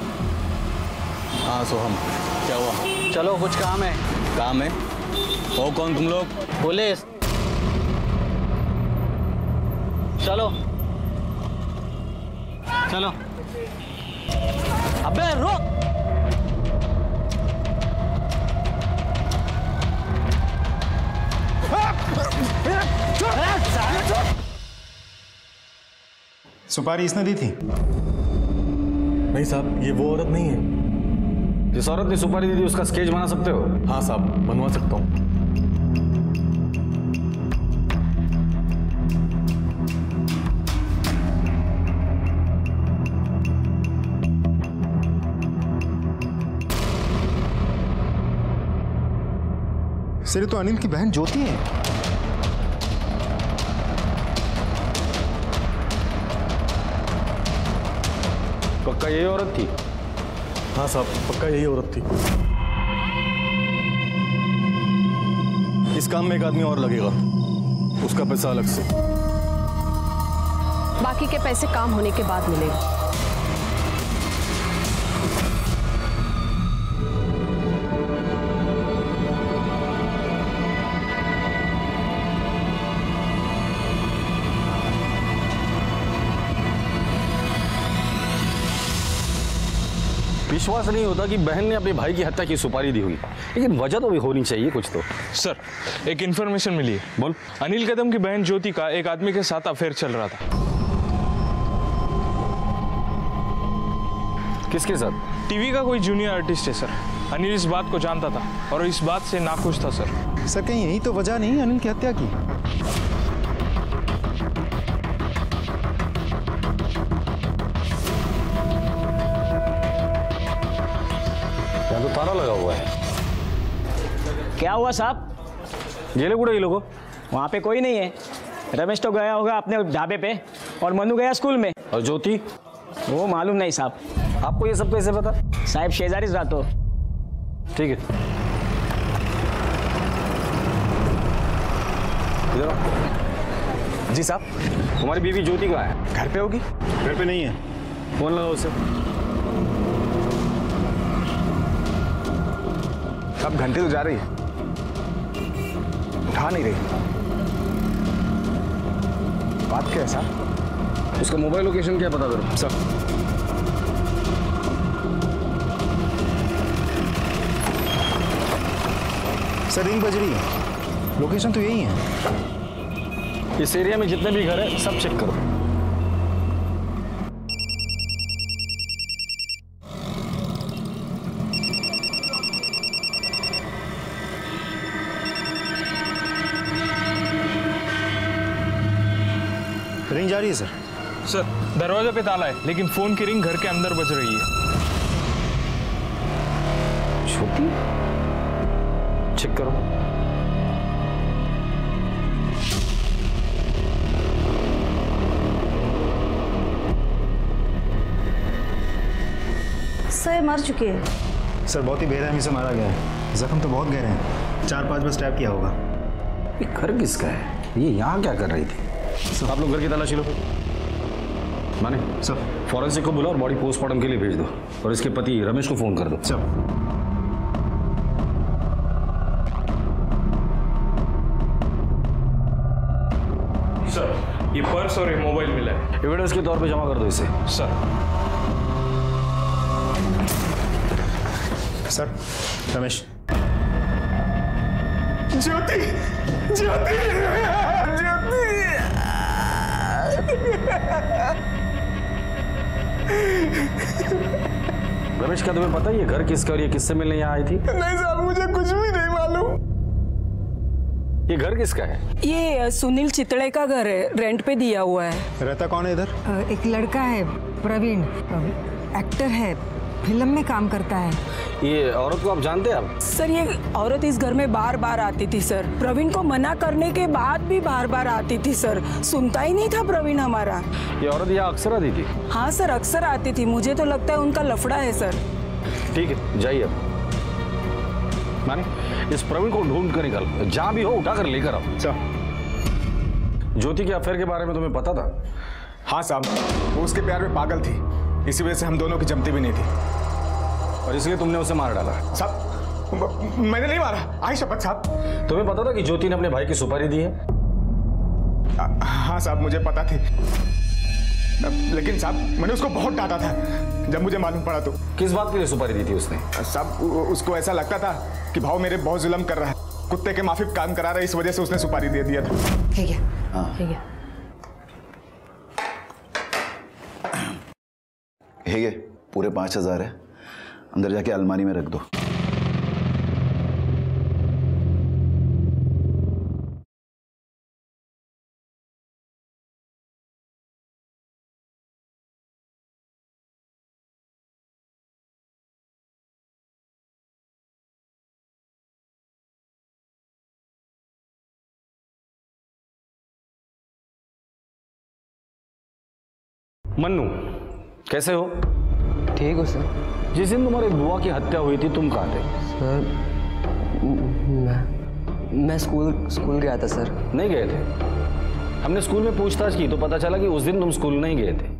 Speaker 11: हाँ सोहम, क्या हुआ?
Speaker 14: चलो कुछ काम है।
Speaker 11: काम है? हो कौन तुम लोग?
Speaker 14: पुलिस। चलो चलो। अबे रुक।
Speaker 12: सुपारी इसने दी थी? नहीं साहब, ये वो औरत नहीं है।
Speaker 13: जिस औरत ने सुपारी दी थी उसका स्केच बना सकते हो?
Speaker 12: हाँ साहब, बनवा सकता हूँ। सिर्फ तो अनिल की बहन ज्योति है।
Speaker 13: पक्का यही औरत थी?
Speaker 12: हाँ साहब, पक्का यही औरत थी। इस काम में एक आदमी और लगेगा, उसका पैसा अलग से।
Speaker 9: बाकी के पैसे काम होने के बाद मिलेंगे।
Speaker 13: विश्वास नहीं होता कि बहन ने अपने भाई की हत्या की सुपारी दी हुई, लेकिन वजह तो भी होनी चाहिए कुछ तो।
Speaker 17: सर, एक इन्फॉर्मेशन मिली है।
Speaker 13: बोल।
Speaker 17: अनिल कदम की बहन ज्योति का एक आदमी के साथ अफेयर चल रहा था।
Speaker 13: किसके साथ?
Speaker 17: टीवी का कोई जूनियर आर्टिस्ट है सर। अनिल इस बात को जानता था और इस बात से नाखुश था सर।
Speaker 12: सर कहीं यही तो वजह नहीं अनिल की हत्या की?
Speaker 13: यहाँ तो ताला लगा हुआ है।
Speaker 16: क्या हुआ साहब?
Speaker 13: गेले कुठे ये लोग?
Speaker 16: वहाँ पे कोई नहीं है। रमेश तो गया होगा अपने ढाबे पे और मनु गया स्कूल में।
Speaker 13: और ज्योति?
Speaker 16: वो मालूम नहीं साहब।
Speaker 13: आपको ये सब कैसे पता?
Speaker 16: साहब शेजारी रात हो।
Speaker 13: ठीक है, इधर आओ।
Speaker 1: जी साहब।
Speaker 13: तुम्हारी बीवी ज्योति कहाँ है?
Speaker 1: घर पे होगी।
Speaker 12: घर पे नहीं है।
Speaker 13: फोन लगाओ उसे।
Speaker 1: अब घंटे तो जा रही है, उठा नहीं रही। बात क्या है साहब?
Speaker 13: उसका मोबाइल लोकेशन क्या पता करो
Speaker 1: सर।
Speaker 12: सर रिंग बज रही है, लोकेशन तो यही है।
Speaker 13: इस एरिया में जितने भी घर है सब चेक करो।
Speaker 12: रिंग जा रही है सर।
Speaker 17: सर दरवाजे पे ताला है लेकिन फोन की रिंग घर के अंदर बज रही है।
Speaker 13: छोटी चेक करो।
Speaker 18: सर मर चुकी है।
Speaker 12: सर बहुत ही बेरहमी से मारा गया है। जख्म तो बहुत गहरे हैं, 4-5 बार स्टैब किया होगा।
Speaker 13: ये घर किसका है? ये यहाँ क्या कर रही थी? आप लोग घर की तलाशी लो। माने
Speaker 12: सर
Speaker 13: फॉरेंसिक को बुलाओ और बॉडी पोस्टमार्टम के लिए भेज दो और इसके पति रमेश को फोन कर दो।
Speaker 12: सर
Speaker 17: सर ये पर्स और ये मोबाइल मिला है।
Speaker 13: एविडेंस के तौर पे जमा कर दो इसे।
Speaker 17: सर।
Speaker 12: सर रमेश।
Speaker 1: ज्योति ज्योति
Speaker 13: रमेश क्या तुम्हें पता है ये घर किसका और ये किससे मिलने यहाँ आई थी?
Speaker 1: नहीं साहब मुझे कुछ भी नहीं मालूम।
Speaker 13: ये घर किसका है?
Speaker 19: ये सुनील चितड़े का घर है, रेंट पे दिया हुआ है।
Speaker 12: रहता कौन है इधर?
Speaker 20: एक लड़का है प्रवीण, एक्टर है, फिल्म में काम करता है।
Speaker 13: ये औरत को आप जानते हैं आप?
Speaker 19: सर ये औरत इस घर में बार बार आती थी सर। प्रवीण को मना करने के बाद भी बार बार आती थी सर। सुनता ही नहीं था प्रवीण हमारा।
Speaker 13: ये औरत यहाँ अक्सर आती थी?
Speaker 19: हाँ सर अक्सर आती थी। मुझे तो लगता है उनका लफड़ा है सर।
Speaker 13: ठीक है जाइए अब। माने इस प्रवीण को ढूंढ कर निकालो, जहां भी हो उठा कर लेकर आओ। ज्योति के अफेयर के बारे में तुम्हें पता था?
Speaker 1: हाँ साहब, वो उसके प्यार में पागल थी, इसी वजह से हम दोनों की जमती भी नहीं थी
Speaker 13: और इसलिए तुमने उसे मार डाला।
Speaker 1: साहब मैंने नहीं मारा, आई शपथ साहब।
Speaker 13: तुम्हें पता था कि ज्योति ने अपने भाई की सुपारी दी है?
Speaker 1: हाँ साहब मुझे पता थी, लेकिन साहब मैंने उसको बहुत डांटा था जब मुझे मालूम पड़ा तो।
Speaker 13: किस बात के लिए सुपारी दी थी उसने?
Speaker 1: साहब उसको ऐसा लगता था कि भाव मेरे बहुत जुल्म कर रहा है, कुत्ते के माफिक काम करा रहा है, इस वजह से उसने सुपारी दे दिया था।
Speaker 8: ठीक है ठीक है
Speaker 2: ठीक है, पूरे 5,000 है, अंदर जाके अलमारी में रख दो।
Speaker 13: मन्नू कैसे हो?
Speaker 3: ठीक हो सर।
Speaker 13: जिस दिन तुम्हारी बुआ की हत्या हुई थी तुम कहाँ थे?
Speaker 3: सर मैं स्कूल गया था सर।
Speaker 13: नहीं गए थे? हमने स्कूल में पूछताछ की तो पता चला कि उस दिन तुम स्कूल नहीं गए थे।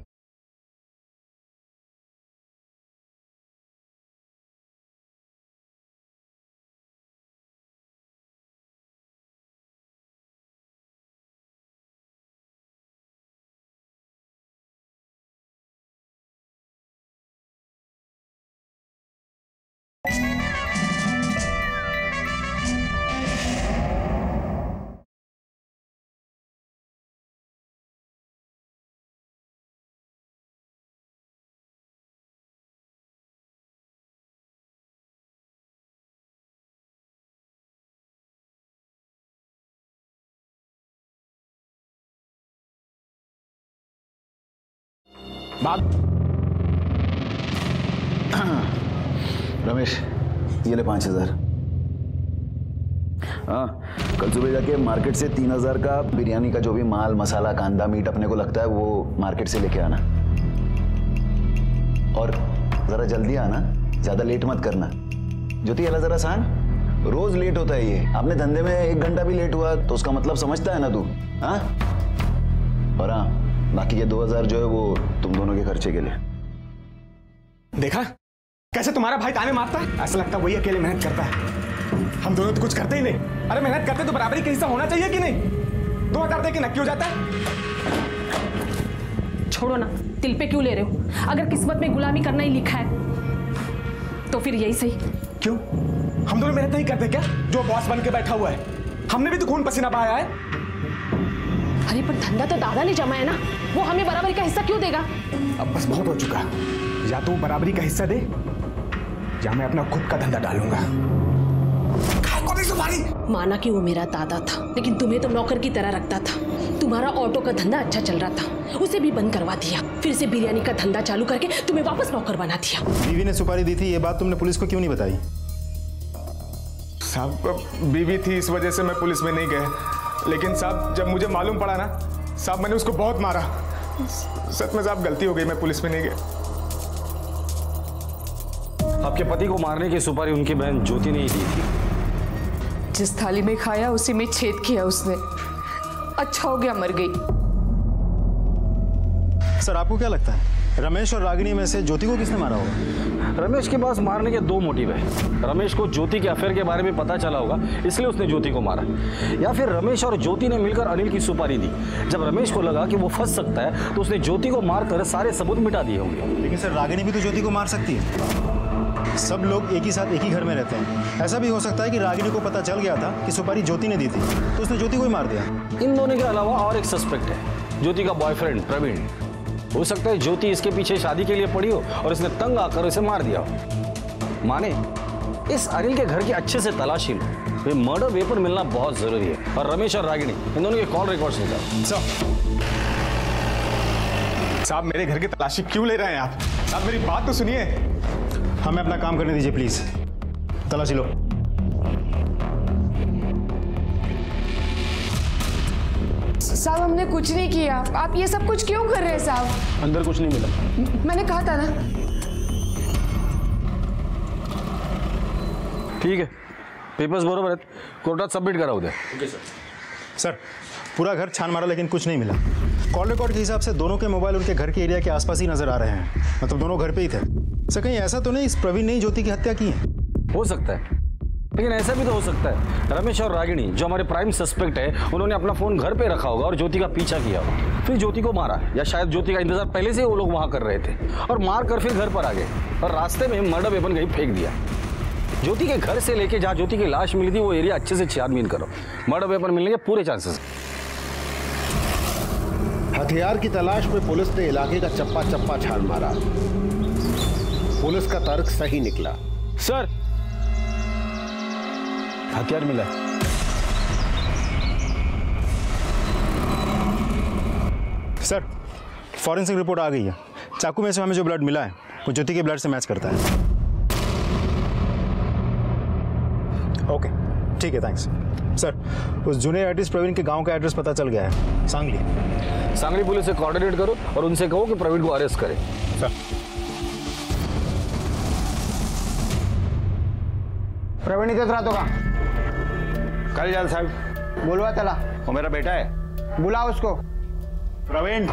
Speaker 1: बात
Speaker 2: रमेश, ये ले 5,000। हाँ, कल सुबह जाके मार्केट से 3,000 का बिरयानी का जो भी माल मसाला कांदा मीट अपने को लगता है वो मार्केट से लेके आना। और जरा जल्दी आना, ज्यादा लेट मत करना। ज्योति अला जरा सान, रोज लेट होता है ये। आपने धंधे में 1 घंटा भी लेट हुआ तो उसका मतलब समझता है ना तू? हाँ, और हाँ, बाकी के 2,000 जो है वो तुम दोनों के खर्चे के लिए।
Speaker 1: देखा कैसे तुम्हारा भाई ताने मारता है? ऐसा लगता है वही अकेले मेहनत करता है, हम दोनों तो कुछ करते ही नहीं। अरे मेहनत करते तो बराबरी का हिस्सा होना चाहिए कि नहीं? 2,000 दे के नक्की हो जाता है।
Speaker 9: छोड़ो ना, दिल पे क्यों ले रहे हो? अगर किस्मत में गुलामी करना ही लिखा है तो फिर यही सही।
Speaker 1: क्यों? हम दोनों मेहनत नहीं करते क्या? जो बॉस बन के बैठा हुआ है, हमने भी तो खून पसीना बहाया है।
Speaker 9: अरे पर धंधा तो दादा ने जमा है ना, वो हमें बराबरी का हिस्सा क्यों देगा?
Speaker 1: अब बस बहुत हो चुका, या तो बराबरी का हिस्सा दे या मैं अपना खुद का धंधा डालूंगा।
Speaker 9: माना कि वो मेरा दादा था, लेकिन तुम्हें तो नौकर की तरह रखता था। तुम्हारा ऑटो का धंधा अच्छा चल रहा था, उसे भी बंद करवा दिया, फिर से बिरयानी का धंधा चालू करके तुम्हें वापस नौकर बना दिया।
Speaker 12: बीवी ने सुपारी दी थी, ये बात तुमने पुलिस को क्यों नहीं बताई?
Speaker 1: साहब, बीवी थी इस वजह से मैं पुलिस में नहीं गया, लेकिन साहब जब मुझे मालूम पड़ा ना साहब, मैंने उसको बहुत मारा। सच में साहब गलती हो गई, मैं पुलिस में नहीं गया।
Speaker 13: आपके पति को मारने की सुपारी उनकी बहन ज्योति ने ही दी थी।
Speaker 8: जिस थाली में खाया उसी में छेद किया उसने। अच्छा हो गया मर गई।
Speaker 12: सर आपको क्या लगता है रमेश और रागिनी में से ज्योति को किसने मारा होगा?
Speaker 13: रमेश के पास मारने के 2 मोटिव है। रमेश को ज्योति के अफेयर के बारे में पता चला होगा, इसलिए उसने ज्योति को मारा, या फिर रमेश और ज्योति ने मिलकर अनिल की सुपारी दी। जब रमेश को लगा कि वो फंस सकता है तो उसने ज्योति को मारकर सारे सबूत मिटा दिए होंगे।
Speaker 12: लेकिन सर रागिनी भी तो ज्योति को मार सकती है। सब लोग एक ही साथ एक ही घर में रहते हैं। ऐसा भी हो सकता है कि रागिनी को पता चल गया था कि सुपारी ज्योति ने दी थी, तो उसने ज्योति को ही मार दिया।
Speaker 13: इन दोनों के अलावा और एक सस्पेक्ट है, ज्योति का बॉयफ्रेंड प्रवीण। हो सकता है ज्योति इसके पीछे शादी के लिए पड़ी हो और इसने तंग आकर इसे मार दिया हो। माने इस अनिल के घर की अच्छे से तलाशी लो, वे मर्डर वेपन मिलना बहुत जरूरी है। और रमेश और रागिनी इन दोनों के कॉल रिकॉर्ड्स निकालो।
Speaker 1: साहब मेरे घर की तलाशी क्यों ले रहे हैं आप? साहब मेरी बात तो सुनिए।
Speaker 12: हमें अपना काम करने दीजिए प्लीज। तलाशी लो।
Speaker 8: साहब हमने कुछ नहीं किया, आप ये सब कुछ क्यों कर रहे हैं साहब?
Speaker 13: अंदर कुछ नहीं मिला।
Speaker 8: मैंने कहा था ना।
Speaker 13: ठीक है, पेपर्स बरोबर है, कोर्टात सबमिट करा उद्या।
Speaker 12: Okay sir. सर पूरा घर छान मारा लेकिन कुछ नहीं मिला। कॉल रिकॉर्ड के हिसाब से दोनों के मोबाइल उनके घर के एरिया के आसपास ही नजर आ रहे हैं, मतलब दोनों घर पे ही थे। सर कहीं ऐसा तो नहीं इस प्रवीण ने ही ज्योति की हत्या की है?
Speaker 13: हो सकता है, लेकिन ऐसा भी तो हो सकता है रमेश और रागिनी जो हमारे प्राइम सस्पेक्ट है, उन्होंने अपना फोन घर पे रखा होगा और ज्योति का पीछा किया होगा, फिर ज्योति को मारा, या शायद ज्योति का इंतजार पहले से वो लोग वहां कर रहे थे और मार कर फिर घर पर आ गए और रास्ते में मर्डर वेपन कहीं फेंक दिया। ज्योति के घर से लेके जहां ज्योति की लाश मिली थी वो एरिया अच्छे से छानबीन करो, मर्डर वेपन मिलने के पूरे चांसेस।
Speaker 4: हथियार की तलाश में पुलिस ने इलाके का चप्पा चप्पा छान मारा। पुलिस का तर्क सही निकला।
Speaker 5: सर हथियार मिला।
Speaker 12: सर फॉरेंसिक रिपोर्ट आ गई है। चाकू में से हमें जो ब्लड मिला है वो ज्योति के ब्लड से मैच करता है। ओके ठीक है, थैंक्स। सर उस जूनियर आर्टिस्ट प्रवीण के गांव का एड्रेस पता चल गया है, सांगली
Speaker 13: पुलिस से कोऑर्डिनेट करो और उनसे कहो कि प्रवीण को अरेस्ट करें।
Speaker 12: सर
Speaker 15: प्रवीण इथेच राहतो का?
Speaker 11: कल जाल साहब
Speaker 15: बोलवा त्याला।
Speaker 11: वो मेरा बेटा है,
Speaker 15: बुला उसको।
Speaker 11: प्रवीण।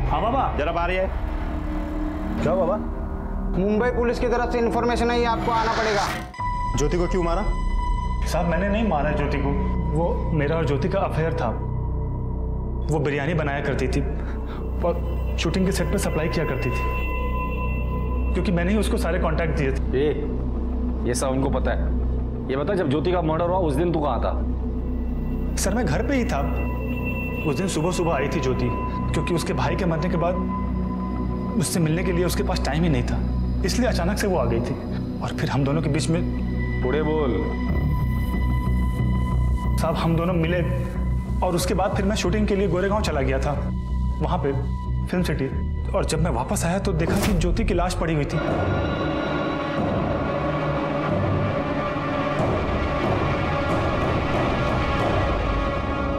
Speaker 11: हाँ बाबा जरा आ रही है।
Speaker 12: क्या बाबा?
Speaker 15: मुंबई पुलिस की तरफ से इन्फॉर्मेशन है, आपको आना पड़ेगा।
Speaker 12: ज्योति को क्यों मारा?
Speaker 21: साहब मैंने नहीं मारा ज्योति को, वो मेरा और ज्योति का अफेयर था। वो बिरयानी बनाया करती थी और शूटिंग के सेट पर सप्लाई किया करती थी, क्योंकि मैंने ही उसको सारे कॉन्टैक्ट दिए थे।
Speaker 13: ये सब उनको पता है। ये बता जब ज्योति का मर्डर हुआ उस दिन तू कहाँ था?
Speaker 21: सर मैं घर पे ही था। उस दिन सुबह सुबह आई थी ज्योति, क्योंकि उसके भाई के मरने के बाद उससे मिलने के लिए उसके पास टाइम ही नहीं था, इसलिए अचानक से वो आ गई थी और फिर हम दोनों के बीच में।
Speaker 13: पूरे बोल।
Speaker 21: साहब हम दोनों मिले और उसके बाद फिर मैं शूटिंग के लिए गोरेगांव चला गया था। वहाँ पे फिल्म सिटी और जब मैं वापस आया तो देखा कि ज्योति की लाश पड़ी हुई थी।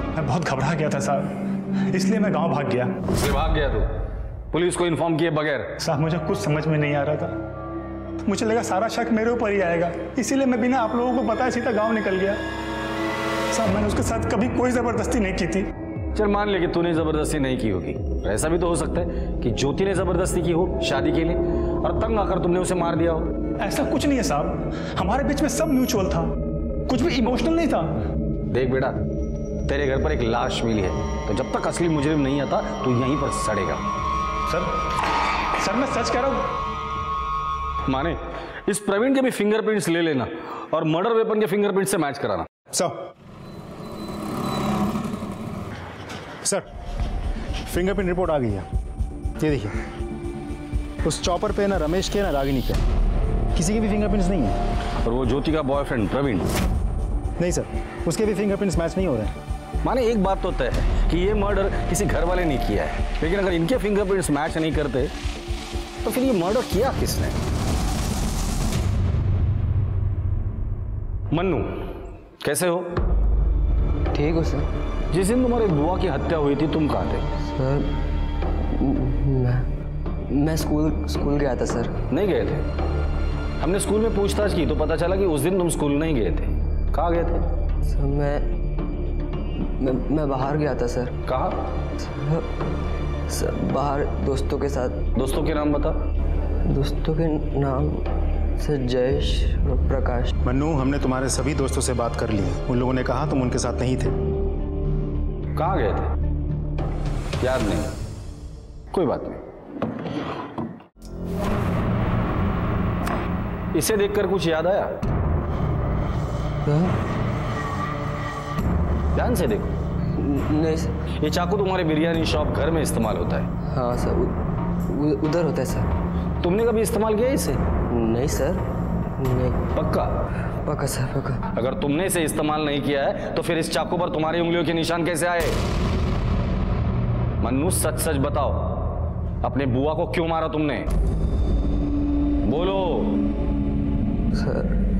Speaker 21: मैं बहुत घबरा गया था साहब, इसलिए मैं गांव भाग गया।
Speaker 13: फिर भाग गया तू पुलिस को इन्फॉर्म किए बगैर?
Speaker 21: साहब मुझे कुछ समझ में नहीं आ रहा था, मुझे लगा सारा शक मेरे ऊपर ही आएगा, इसीलिए मैं बिना आप लोगों को बताए सीधा गांव निकल गया। साहब मैंने उसके साथ कभी कोई जबरदस्ती नहीं की थी।
Speaker 13: चल मान ले कि तूने जबरदस्ती नहीं की होगी, ऐसा भी तो हो सकता है कि ज्योति ने जबरदस्ती की हो शादी के लिए और तंग आकर तुमने उसे मार दिया हो।
Speaker 21: ऐसा कुछ नहीं है साहब, हमारे बीच में सब म्यूचुअल था, कुछ भी इमोशनल नहीं था।
Speaker 13: देख बेटा, तेरे घर पर एक लाश मिली है, तो जब तक असली मुजरिम नहीं आता तो यहीं पर सड़ेगा।
Speaker 21: सर मैं सच कह रहा हूं।
Speaker 13: माने इस प्रवीण के भी फिंगरप्रिंट्स ले लेना और मर्डर वेपन के फिंगरप्रिंट से मैच कराना।
Speaker 12: सर फिंगरप्रिंट रिपोर्ट आ गई है, ये देखिए। उस चॉपर पे ना रमेश के ना रागिनी के किसी के भी फिंगरप्रिंट्स नहीं है।
Speaker 13: और वो ज्योति का बॉयफ्रेंड प्रवीण?
Speaker 12: नहीं सर, उसके भी फिंगरप्रिंट्स मैच नहीं हो रहे हैं।
Speaker 13: माने एक बात तो तय है कि ये मर्डर किसी घर वाले ने किया है, लेकिन अगर इनके फिंगरप्रिंट्स मैच नहीं करते तो फिर ये मर्डर किया किसने? मन्नू कैसे हो?
Speaker 3: ठीक हो सर।
Speaker 13: जिस दिन तुम्हारी बुआ की हत्या हुई थी तुम कहाँ थे?
Speaker 3: सर मैं स्कूल गया था सर।
Speaker 13: नहीं गए थे? हमने स्कूल में पूछताछ की तो पता चला कि उस दिन तुम स्कूल नहीं गए थे। कहाँ गए थे?
Speaker 3: सर मैं बाहर गया था सर।
Speaker 13: कहाँ?
Speaker 3: सर बाहर दोस्तों के साथ।
Speaker 13: दोस्तों के नाम बता।
Speaker 3: दोस्तों के नाम सर जयेश और प्रकाश।
Speaker 12: मन्नू, हमने तुम्हारे सभी दोस्तों से बात कर ली, उन लोगों ने कहा तुम उनके साथ नहीं थे।
Speaker 13: कहाँ गए थे? याद नहीं, कोई बात नहीं। इसे देखकर कुछ याद आया? ध्यान से देखो।
Speaker 3: नहीं सर।
Speaker 13: ये चाकू तुम्हारे बिरयानी शॉप घर में इस्तेमाल होता है?
Speaker 3: हाँ सर, उधर होता है सर।
Speaker 13: तुमने कभी इस्तेमाल किया इसे?
Speaker 3: नहीं सर, नहीं।
Speaker 13: पक्का?
Speaker 3: पक्का सर, पक्का।
Speaker 13: अगर तुमने इसे इस्तेमाल नहीं किया है तो फिर इस चाकू पर तुम्हारी उंगलियों के निशान कैसे आए? मन्नू सच सच बताओ, अपने बुआ को क्यों मारा तुमने? बोलो।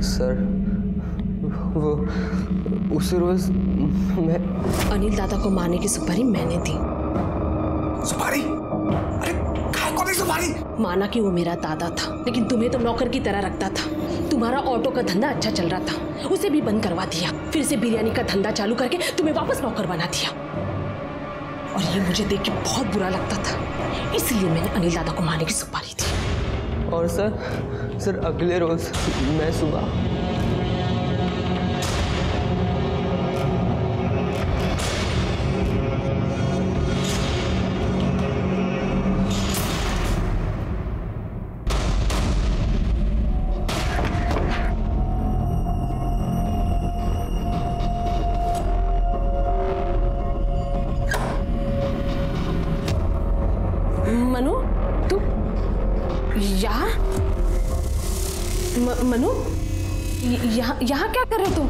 Speaker 3: सर वो उस रोज मैं
Speaker 9: अनिल दादा को मारने की सुपारी मैंने दी।
Speaker 2: सुपारी? अरे काय को दी सुपारी?
Speaker 9: माना कि वो मेरा दादा था, लेकिन तुम्हें तो नौकर की तरह रखता था। तुम्हारा ऑटो का धंधा अच्छा चल रहा था, उसे भी बंद करवा दिया, फिर से बिरयानी का धंधा चालू करके तुम्हें वापस नौकर बना दिया। और ये मुझे देख के बहुत बुरा लगता था, इसलिए मैंने अनिल दादा को मारने की सुपारी दी।
Speaker 3: और सर अगले रोज मैं सुबह
Speaker 9: मनु, यहाँ क्या कर रहे तुम?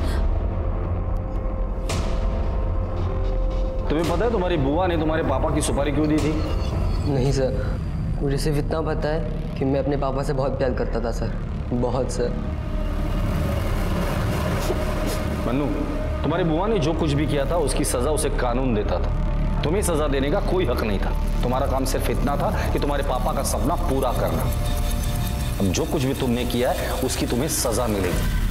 Speaker 13: तुम्हें पता है तुम्हारी बुआ ने तुम्हारे पापा की सुपारी क्यों दी थी?
Speaker 3: नहीं सर, मुझे सिर्फ इतना पता है कि मैं अपने पापा से बहुत प्यार करता था सर, बहुत सर।
Speaker 13: मन्नू, तुम्हारी बुआ ने जो कुछ भी किया था उसकी सजा उसे कानून देता था, तुम्हें सजा देने का कोई हक नहीं था। तुम्हारा काम सिर्फ इतना था कि तुम्हारे पापा का सपना पूरा करना। अब जो कुछ भी तुमने किया है उसकी तुम्हें सजा मिलेगी।